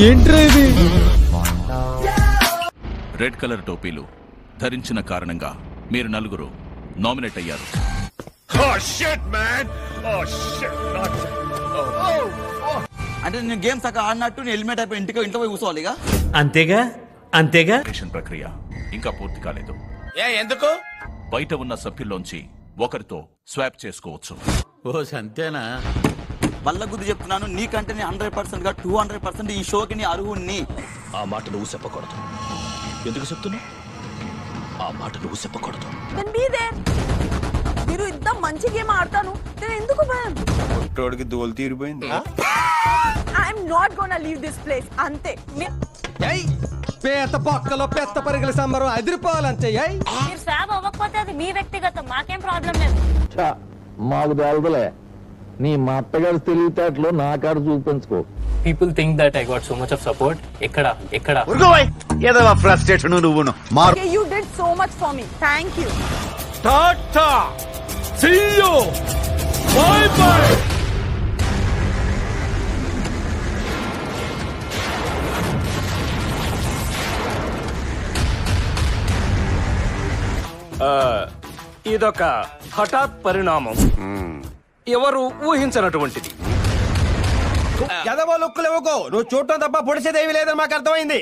ఏంట్రా ఇది? Red colour టోపీలు ధరించిన కారణంగా మీరు నలుగురు నామినేట్ అయ్యారు. అంటే నేను గేమ్స్ అక్కడ ఆడినట్టు నేను హెల్మెట్ అయిపోయి ఇంట్లో పోయి కూర్చోవాలి ఇక. అంతేగా అంతేగా. ప్రక్రియ ఇంకా పూర్తి కాలేదు. ఎందుకు? బయట ఉన్న సభ్యుల్లోంచి ఒకరితో స్వాప్ చేసుకోవచ్చు. ఓ సంతేనా? వల్ల గుద్ది చెప్తున్నాను, నీకంటే నేను 100% గా 200% ఈ షోకి నీ అర్హుణ్ణి. ఆ మాట నువ్వు చెప్పకూడదు. ఎందుకు చెప్తున్నా? ఆ మాట నువ్వు చెప్పకూడదు. మీరు ఇంత మంచి గేమ్ ఆడతాను, నేను ఎందుకు భయం? పుట్టోడికి దోలు తీరిపోయింది. I'm not gonna leave this place. అంతే. పేత పక్కలో పెద్ద పరిగెల సంబరం అదిరిపోవాలంతే. మీరు స్వాబ్ అవ్వకపోతే అది మీ వ్యక్తిగతం, మాకేం ప్రాబ్లం లేదు. మాకు తెలదలే, నీ మా అత్తగారి తెలివితేటలో నా కాడ చూపించుకో. People think that I got so much of support. Ekkada. ఏదో ఫ్రస్ట్రేషన్ నువ్వును. Okay, you did so much for me. Thank you. Tata, see you, bye bye. ఇదొక హఠాత్ పరిణామం, ఎవరు ఊహించనటువంటిది. ఎదవో లుక్కులు ఇవ్వకో, నువ్వు చూడటం తప్ప పొడిసేదేవి లేదని మాకు అర్థమైంది.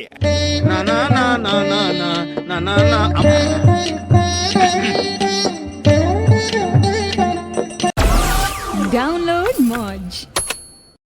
Download Moj.